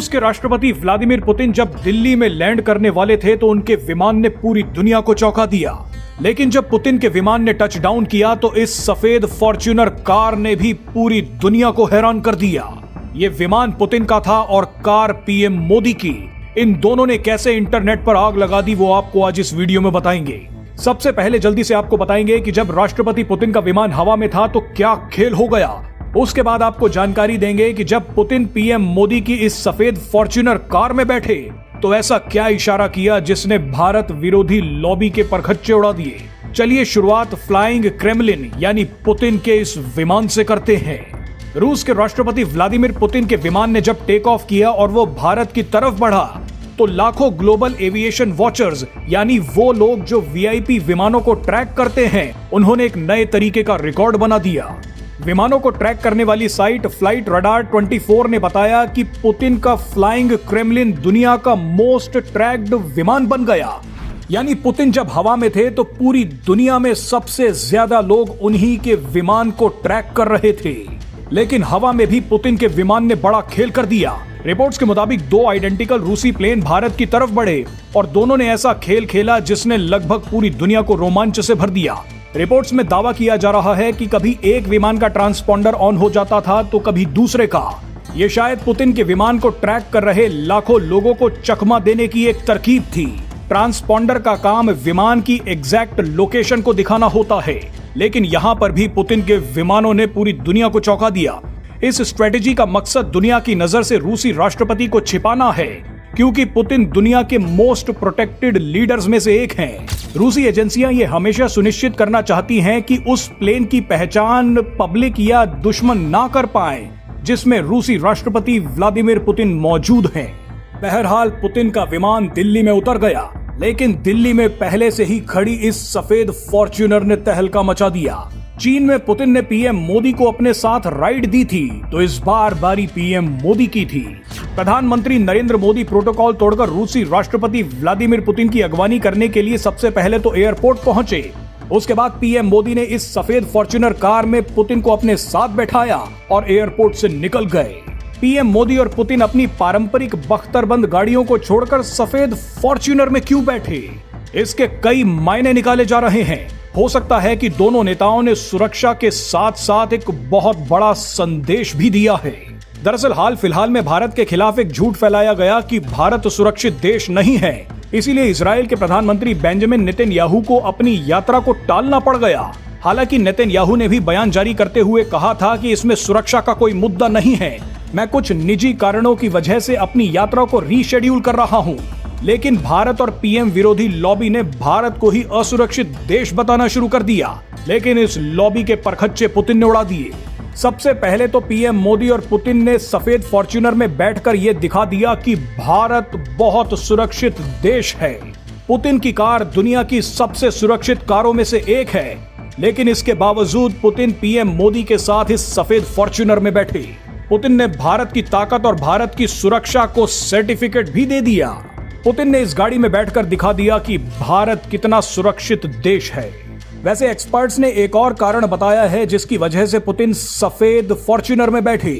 रूस के राष्ट्रपति व्लादिमीर पुतिन जब दिल्ली में लैंड करने वाले थे तो उनके विमान ने पूरी दुनिया को चौंका दिया। लेकिन जब पुतिन के विमान ने टच डाउन किया तो इस सफेद फॉर्च्यूनर कार ने भी पूरी दुनिया को हैरान कर दिया। ये विमान पुतिन का था और कार पीएम मोदी की। इन दोनों ने कैसे इंटरनेट पर आग लगा दी वो आपको आज इस वीडियो में बताएंगे। सबसे पहले जल्दी से आपको बताएंगे कि जब राष्ट्रपति पुतिन का विमान हवा में था तो क्या खेल हो गया। उसके बाद आपको जानकारी देंगे कि जब पुतिन पीएम मोदी की इस सफेद फॉर्च्यूनर कार में बैठे तो ऐसा क्या इशारा किया जिसने भारत विरोधी लॉबी के परखच्चे उड़ा दिए। चलिए शुरुआत फ्लाइंग क्रेमलिन यानी पुतिन के इस विमान से करते हैं। रूस के राष्ट्रपति व्लादिमीर पुतिन के विमान ने जब टेक ऑफ किया और वो भारत की तरफ बढ़ा तो लाखों ग्लोबल एविएशन वॉचर्स यानी वो लोग जो वीआईपी विमानों को ट्रैक करते हैं, उन्होंने एक नए तरीके का रिकॉर्ड बना दिया। विमानों को ट्रैक करने वाली साइट फ्लाइट रडार 24 ने बताया कि पुतिन का फ्लाइंग क्रेमलिन दुनिया का मोस्ट ट्रैक्ड विमान बन गया। यानी पुतिन जब हवा में थे तो पूरी दुनिया में सबसे ज्यादा लोग उन्हीं के विमान को ट्रैक कर रहे थे। लेकिन हवा में भी पुतिन के विमान ने बड़ा खेल कर दिया। रिपोर्ट्स के मुताबिक दो आइडेंटिकल रूसी प्लेन भारत की तरफ बढ़े और दोनों ने ऐसा खेल खेला जिसने लगभग पूरी दुनिया को रोमांच से भर दिया। रिपोर्ट्स में दावा किया जा रहा है कि कभी एक विमान का ट्रांसपॉन्डर ऑन हो जाता था तो कभी दूसरे का। ये शायद पुतिन के विमान को ट्रैक कर रहे लाखों लोगों को चकमा देने की एक तरकीब थी। ट्रांसपॉन्डर का काम विमान की एग्जैक्ट लोकेशन को दिखाना होता है, लेकिन यहाँ पर भी पुतिन के विमानों ने पूरी दुनिया को चौंका दिया। इस स्ट्रेटेजी का मकसद दुनिया की नजर से रूसी राष्ट्रपति को छिपाना है, क्योंकि पुतिन दुनिया के मोस्ट प्रोटेक्टेड लीडर्स में से एक हैं। रूसी एजेंसियां ये हमेशा सुनिश्चित करना चाहती हैं कि उस प्लेन की पहचान पब्लिक या दुश्मन ना कर पाए जिसमें रूसी राष्ट्रपति व्लादिमीर पुतिन मौजूद हैं। बहरहाल पुतिन का विमान दिल्ली में उतर गया, लेकिन दिल्ली में पहले से ही खड़ी इस सफेद फॉर्च्यूनर ने तहलका मचा दिया। चीन में पुतिन ने पीएम मोदी को अपने साथ राइड दी थी, तो इस बार बारी पीएम मोदी की थी। प्रधानमंत्री नरेंद्र मोदी प्रोटोकॉल तोड़कर रूसी राष्ट्रपति व्लादिमीर पुतिन की अगवानी करने के लिए सबसे पहले तो एयरपोर्ट पहुंचे। उसके बाद पीएम मोदी ने इस सफेद फॉर्च्यूनर कार में पुतिन को अपने साथ बैठाया और एयरपोर्ट से निकल गए। पीएम मोदी और पुतिन अपनी पारंपरिक बख्तरबंद गाड़ियों को छोड़कर सफेद फॉर्च्यूनर में क्यों बैठे, इसके कई मायने निकाले जा रहे हैं। हो सकता है कि दोनों नेताओं ने सुरक्षा के साथ साथ एक बहुत बड़ा संदेश भी दिया है। दरअसल हाल फिलहाल में भारत के खिलाफ एक झूठ फैलाया गया कि भारत सुरक्षित देश नहीं है, इसीलिए इजराइल के प्रधानमंत्री बेंजामिन नेतन्याहू को अपनी यात्रा को टालना पड़ गया। हालांकि नेतन्याहू ने भी बयान जारी करते हुए कहा था कि इसमें सुरक्षा का कोई मुद्दा नहीं है, मैं कुछ निजी कारणों की वजह से अपनी यात्रा को रीशेड्यूल कर रहा हूँ। लेकिन भारत और पीएम विरोधी लॉबी ने भारत को ही असुरक्षित देश बताना शुरू कर दिया, लेकिन इस लॉबी के परखच्चे पुतिन ने उड़ा दिए। सबसे पहले तो पीएम मोदी और पुतिन ने सफेद फॉर्च्यूनर में बैठकर यह दिखा दिया कि भारत बहुत सुरक्षित देश है। पुतिन की कार दुनिया की सबसे सुरक्षित कारों में से एक है, लेकिन इसके बावजूद पुतिन पीएम मोदी के साथ इस सफेद फॉर्च्यूनर में बैठे। पुतिन ने भारत की ताकत और भारत की सुरक्षा को सर्टिफिकेट भी दे दिया। पुतिन ने इस गाड़ी में बैठकर दिखा दिया कि भारत कितना सुरक्षित देश है। वैसे एक्सपर्ट्स ने एक और कारण बताया है जिसकी वजह से पुतिन सफेद फॉर्च्यूनर में बैठे।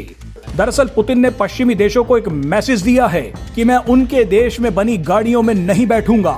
दरअसल पुतिन ने पश्चिमी देशों को एक मैसेज दिया है कि मैं उनके देश में बनी गाड़ियों में नहीं बैठूंगा।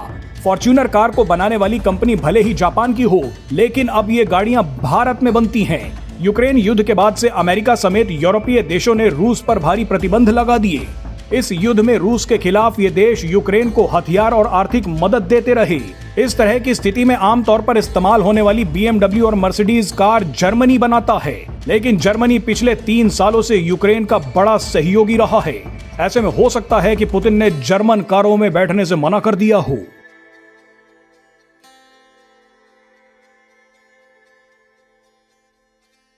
फॉर्च्यूनर कार को बनाने वाली कंपनी भले ही जापान की हो, लेकिन अब ये गाड़ियां भारत में बनती हैं। यूक्रेन युद्ध के बाद से अमेरिका समेत यूरोपीय देशों ने रूस पर भारी प्रतिबंध लगा दिए। इस युद्ध में रूस के खिलाफ ये देश यूक्रेन को हथियार और आर्थिक मदद देते रहे। इस तरह की स्थिति में आमतौर पर इस्तेमाल होने वाली BMW और मर्सिडीज कार जर्मनी बनाता है, लेकिन जर्मनी पिछले 3 सालों से यूक्रेन का बड़ा सहयोगी रहा है। ऐसे में हो सकता है कि पुतिन ने जर्मन कारों में बैठने से मना कर दिया हो।